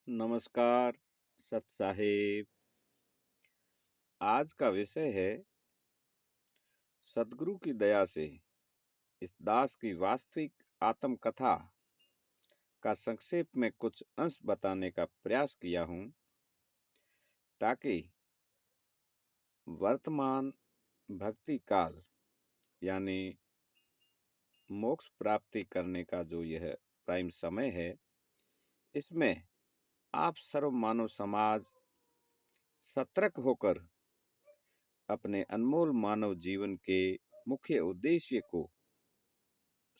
नमस्कार सत साहेब। आज का विषय है सदगुरु की दया से इस दास की वास्तविक आत्मकथा का संक्षेप में कुछ अंश बताने का प्रयास किया हूं, ताकि वर्तमान भक्ति काल यानी मोक्ष प्राप्ति करने का जो यह प्राइम समय है, इसमें आप सर्व मानव समाज सतर्क होकर अपने अनमोल मानव जीवन के मुख्य उद्देश्य को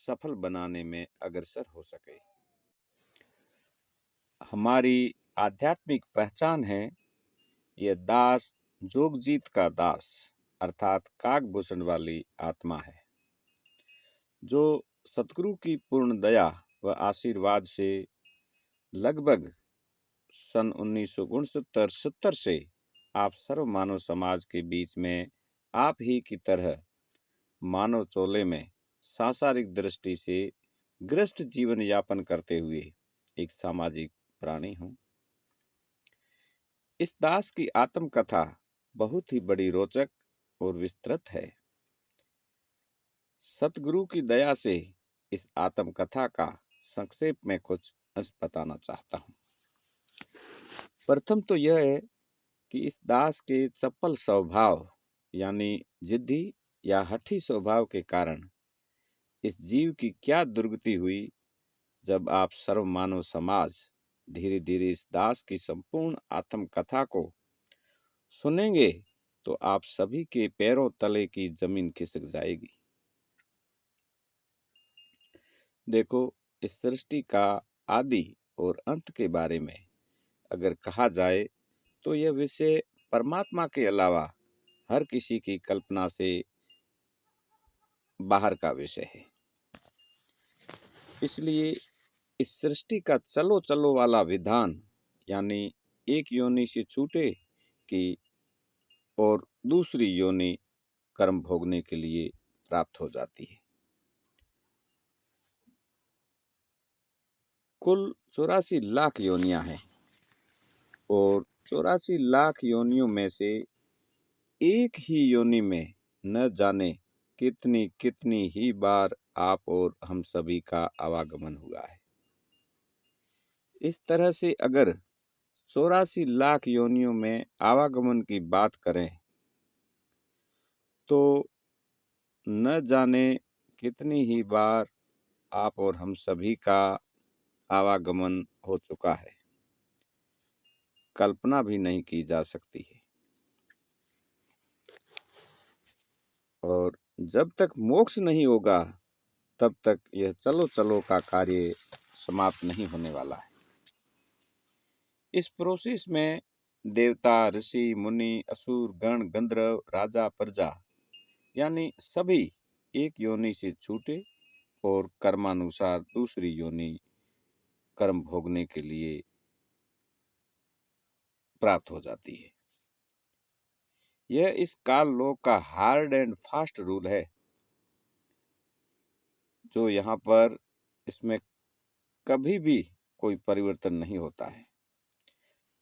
सफल बनाने में अग्रसर हो सके। हमारी आध्यात्मिक पहचान है, यह दास जोगजीत का दास अर्थात काकभूषण वाली आत्मा है, जो सतगुरु की पूर्ण दया व आशीर्वाद से लगभग सन 1969-70 से आप सर्व मानव समाज के बीच में आप ही की तरह मानव चोले में सांसारिक दृष्टि से ग्रस्त जीवन यापन करते हुए एक सामाजिक प्राणी हूँ। इस दास की आत्मकथा बहुत ही बड़ी रोचक और विस्तृत है। सतगुरु की दया से इस आत्मकथा का संक्षेप में कुछ अंश बताना चाहता हूँ। प्रथम तो यह है कि इस दास के चपल स्वभाव यानी जिद्दी या हठी स्वभाव के कारण इस जीव की क्या दुर्गति हुई, जब आप सर्व मानव समाज धीरे धीरे इस दास की संपूर्ण आत्मकथा को सुनेंगे तो आप सभी के पैरों तले की जमीन खिसक जाएगी। देखो, इस सृष्टि का आदि और अंत के बारे में अगर कहा जाए तो यह विषय परमात्मा के अलावा हर किसी की कल्पना से बाहर का विषय है। इसलिए इस सृष्टि का चलो चलो वाला विधान यानी एक योनि से छूटे कि और दूसरी योनि कर्म भोगने के लिए प्राप्त हो जाती है। कुल 84 लाख योनियां हैं और 84 लाख योनियों में से एक ही योनि में न जाने कितनी कितनी ही बार आप और हम सभी का आवागमन हुआ है। इस तरह से अगर 84 लाख योनियों में आवागमन की बात करें तो न जाने कितनी ही बार आप और हम सभी का आवागमन हो चुका है, कल्पना भी नहीं की जा सकती है। और जब तक मोक्ष नहीं होगा तब तक यह चलो चलो का कार्य समाप्त नहीं होने वाला है। इस प्रोसेस में देवता, ऋषि, मुनि, असुर, गण, गंधर्व, राजा, प्रजा यानी सभी एक योनि से छूटे और कर्मानुसार दूसरी योनि कर्म भोगने के लिए प्राप्त हो जाती है। यह इस काल लोक का हार्ड एंड फास्ट रूल है, जो यहाँ पर इसमें कभी भी कोई परिवर्तन नहीं होता है।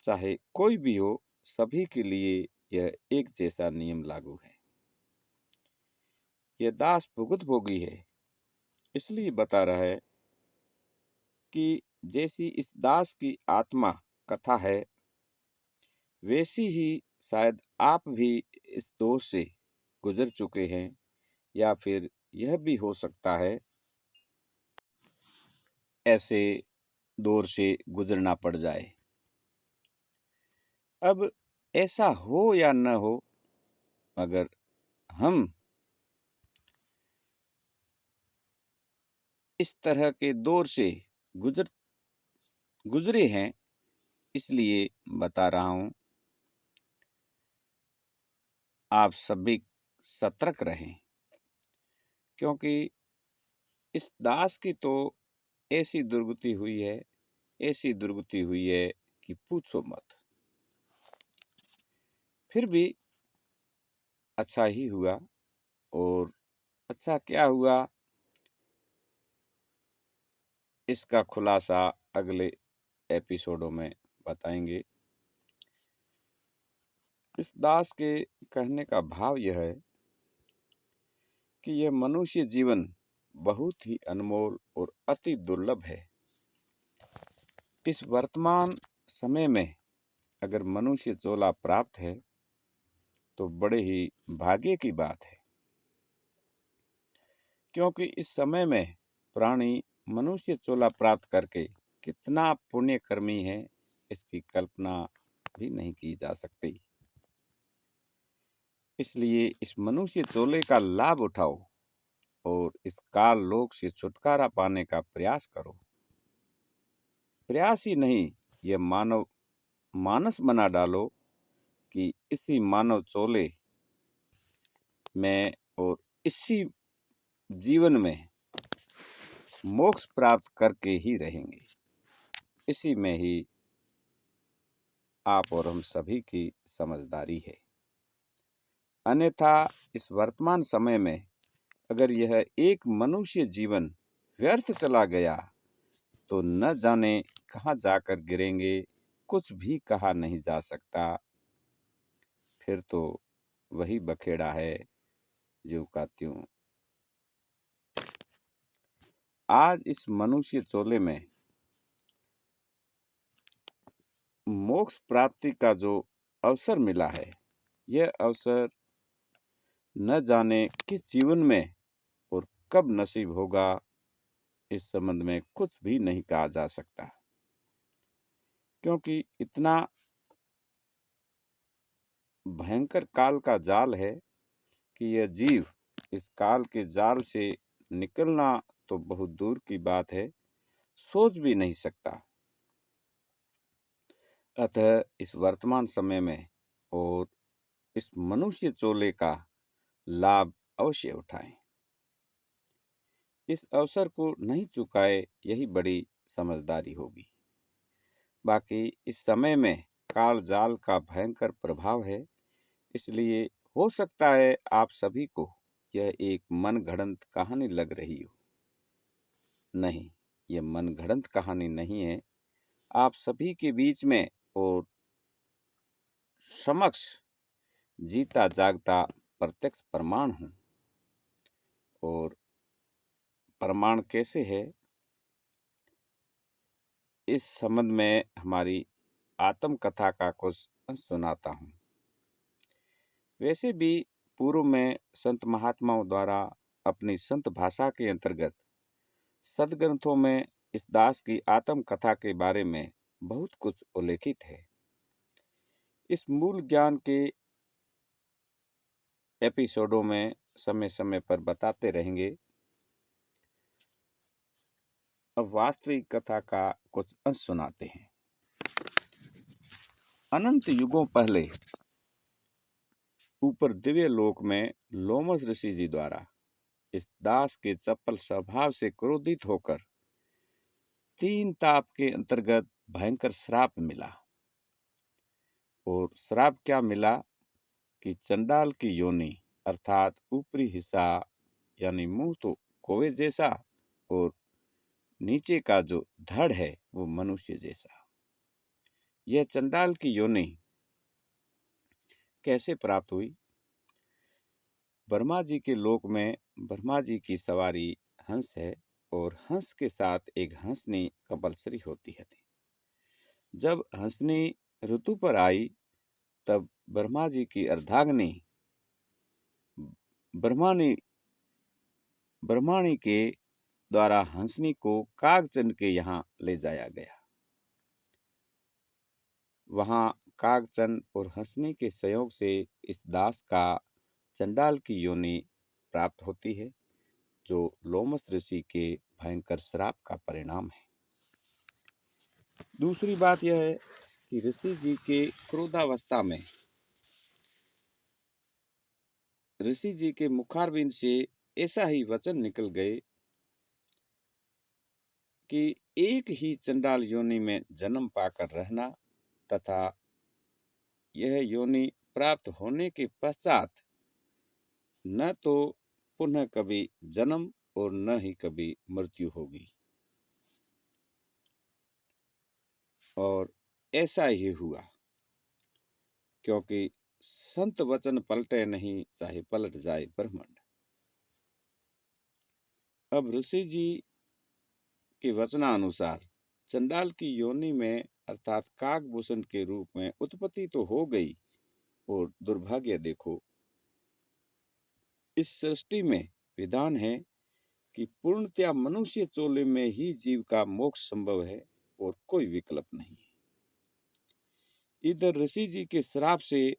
चाहे कोई भी हो, सभी के लिए यह एक जैसा नियम लागू है। यह दास भुगत भोगी है, इसलिए बता रहा है कि जैसी इस दास की आत्मा कथा है, वैसी ही शायद आप भी इस दौर से गुजर चुके हैं, या फिर यह भी हो सकता है ऐसे दौर से गुजरना पड़ जाए। अब ऐसा हो या न हो, मगर हम इस तरह के दौर से गुजरे हैं, इसलिए बता रहा हूं। आप सभी सतर्क रहें, क्योंकि इस दास की तो ऐसी दुर्गति हुई है, ऐसी दुर्गति हुई है कि पूछो मत। फिर भी अच्छा ही हुआ, और अच्छा क्या हुआ इसका खुलासा अगले एपिसोडों में बताएंगे। इस दास के कहने का भाव यह है कि यह मनुष्य जीवन बहुत ही अनमोल और अति दुर्लभ है। इस वर्तमान समय में अगर मनुष्य चोला प्राप्त है तो बड़े ही भाग्य की बात है, क्योंकि इस समय में प्राणी मनुष्य चोला प्राप्त करके कितना पुण्यकर्मी है, इसकी कल्पना भी नहीं की जा सकती। इसलिए इस मनुष्य चोले का लाभ उठाओ और इस काल लोक से छुटकारा पाने का प्रयास करो। प्रयास ही नहीं, यह मानव मानस बना डालो कि इसी मानव चोले में और इसी जीवन में मोक्ष प्राप्त करके ही रहेंगे। इसी में ही आप और हम सभी की समझदारी है। अन्यथा इस वर्तमान समय में अगर यह एक मनुष्य जीवन व्यर्थ चला गया तो न जाने कहाँ जाकर गिरेंगे, कुछ भी कहा नहीं जा सकता। फिर तो वही बखेड़ा है ज्यों का त्यों। आज इस मनुष्य चोले में मोक्ष प्राप्ति का जो अवसर मिला है, यह अवसर न जाने किस जीवन में और कब नसीब होगा, इस संबंध में कुछ भी नहीं कहा जा सकता, क्योंकि इतना भयंकर काल का जाल है कि यह जीव इस काल के जाल से निकलना तो बहुत दूर की बात है, सोच भी नहीं सकता। अतः इस वर्तमान समय में और इस मनुष्य चोले का लाभ अवश्य उठाएं। इस अवसर को नहीं चुकाए, यही बड़ी समझदारी होगी। बाकी इस समय में काल जाल का भयंकर प्रभाव है, इसलिए हो सकता है आप सभी को यह एक मनगढ़ंत कहानी लग रही हो। नहीं, यह मनगढ़ंत कहानी नहीं है। आप सभी के बीच में और समक्ष जीता जागता प्रत्यक्ष प्रमाण हूं। और प्रमाण कैसे है, इस संबंध में हमारी आत्मकथा का कुछ अंश सुनाता हूं। वैसे भी पूर्व में संत महात्माओं द्वारा अपनी संत भाषा के अंतर्गत सदग्रंथों में इस दास की आत्मकथा के बारे में बहुत कुछ उल्लेखित है। इस मूल ज्ञान के एपिसोडों में समय समय पर बताते रहेंगे। अब वास्तविक कथा का कुछ अंश सुनाते हैं। अनंत युगों पहले ऊपर दिव्य लोक में लोमस ऋषि जी द्वारा इस दास के चपल स्वभाव से क्रोधित होकर 3 ताप के अंतर्गत भयंकर श्राप मिला। और श्राप क्या मिला कि चंडाल की योनि अर्थात ऊपरी हिस्सा यानी मुंह तो कौवे जैसा और नीचे का जो धड़ है वो मनुष्य जैसा। यह चंडाल की योनि कैसे प्राप्त हुई? ब्रह्मा जी के लोक में ब्रह्मा जी की सवारी हंस है और हंस के साथ एक हंसनी कंपलसरी होती है। जब हंसनी ऋतु पर आई तब ब्रह्मा जी की अर्धांगिनी ब्रह्माणी के द्वारा हंसनी को कागचंद के यहाँ ले जाया गया। वहां कागचंद और हंसनी के सहयोग से इस दास का चंडाल की योनि प्राप्त होती है, जो लोमस ऋषि के भयंकर श्राप का परिणाम है। दूसरी बात यह है कि ऋषि जी के क्रोधावस्था में ऋषि जी के मुखारविंद से ऐसा ही वचन निकल गए कि एक ही चंडाल योनि में जन्म पाकर रहना तथा यह योनि प्राप्त होने के पश्चात न तो पुनः कभी जन्म और न ही कभी मृत्यु होगी। और ऐसा ही हुआ, क्योंकि संत वचन पलटे नहीं, चाहे पलट जाए ब्रह्मांड। अब ऋषि जी के वचनानुसार चंडाल की योनि में अर्थात काकभूषण के रूप में उत्पत्ति तो हो गई, और दुर्भाग्य देखो, इस सृष्टि में विधान है कि पूर्णतया मनुष्य चोले में ही जीव का मोक्ष संभव है और कोई विकल्प नहीं है। इधर ऋषि जी के श्राप से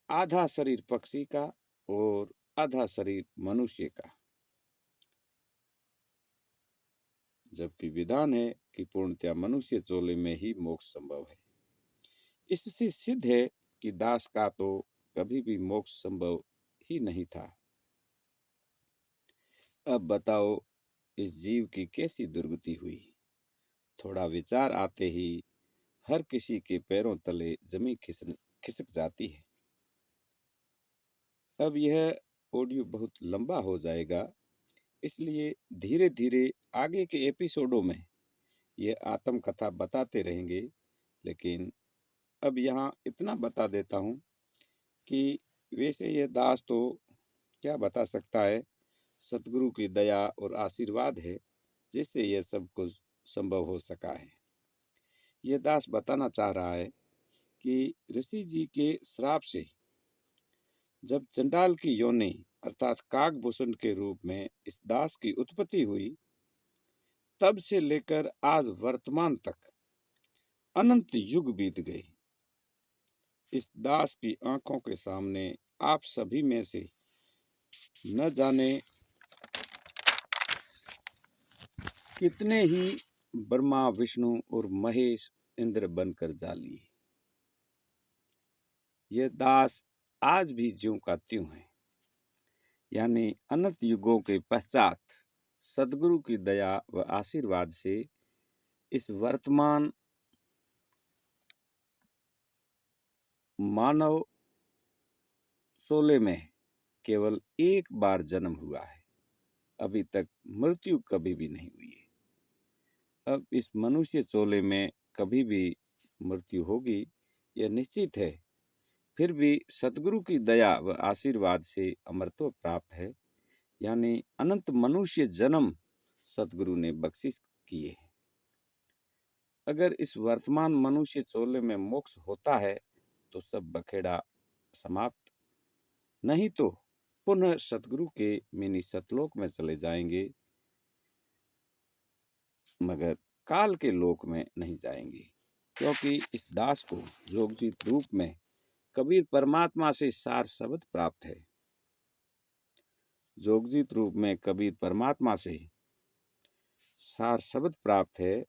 आधा शरीर पक्षी का और आधा शरीर मनुष्य का, जबकि विधान है कि पूर्णतया मनुष्य चोले में ही मोक्ष संभव है। इससे सिद्ध है कि दास का तो कभी भी मोक्ष संभव ही नहीं था। अब बताओ इस जीव की कैसी दुर्गति हुई। थोड़ा विचार आते ही हर किसी के पैरों तले जमीन खिसक जाती है। अब यह ऑडियो बहुत लंबा हो जाएगा, इसलिए धीरे धीरे आगे के एपिसोडों में यह आत्मकथा बताते रहेंगे। लेकिन अब यहाँ इतना बता देता हूँ कि वैसे यह दास तो क्या बता सकता है, सतगुरु की दया और आशीर्वाद है जिससे यह सब कुछ संभव हो सका है। यह दास बताना चाह रहा है कि ऋषि जी के श्राप से जब चंडाल की योनि अर्थात काकभूषण के रूप में इस दास की उत्पत्ति हुई, तब से लेकर आज वर्तमान तक अनंत युग बीत गए। इस दास की आंखों के सामने आप सभी में से न जाने कितने ही ब्रह्मा, विष्णु और महेश, इंद्र बनकर जा लिए। यह दास आज भी ज्यों का त्यों है, यानी अनंत युगों के पश्चात सदगुरु की दया व आशीर्वाद से इस वर्तमान मानव शोले में केवल एक बार जन्म हुआ है। अभी तक मृत्यु कभी भी नहीं हुई है। अब इस मनुष्य चोले में कभी भी मृत्यु होगी यह निश्चित है। फिर भी सतगुरु की दया व आशीर्वाद से अमरत्व प्राप्त है, यानी अनंत मनुष्य जन्म सतगुरु ने बख्शिश किए हैं। अगर इस वर्तमान मनुष्य चोले में मोक्ष होता है तो सब बखेड़ा समाप्त, नहीं तो पुनः सतगुरु के मिनी सतलोक में चले जाएंगे, मगर काल के लोक में नहीं जाएंगे, क्योंकि इस दास को योगजीत रूप में कबीर परमात्मा से सार शब्द प्राप्त है। जोगजीत रूप में कबीर परमात्मा से सार शब्द प्राप्त है,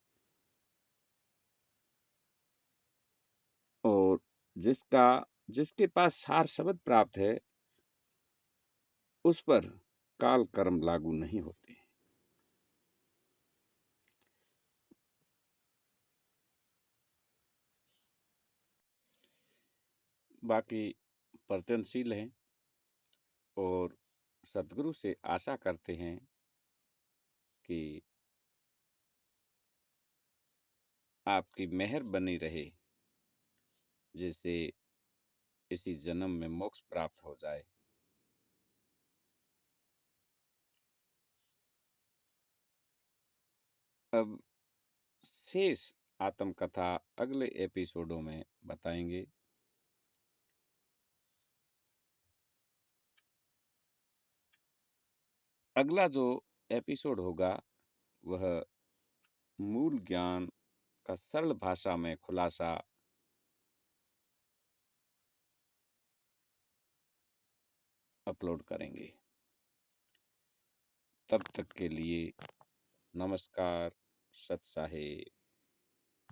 और जिसके पास सार शब्द प्राप्त है उस पर काल कर्म लागू नहीं होते। बाकी प्रयत्नशील हैं और सतगुरु से आशा करते हैं कि आपकी मेहर बनी रहे, जिससे इसी जन्म में मोक्ष प्राप्त हो जाए। अब शेष आत्मकथा अगले एपिसोडों में बताएंगे। अगला जो एपिसोड होगा वह मूल ज्ञान का सरल भाषा में खुलासा अपलोड करेंगे। तब तक के लिए नमस्कार, सत साहेब।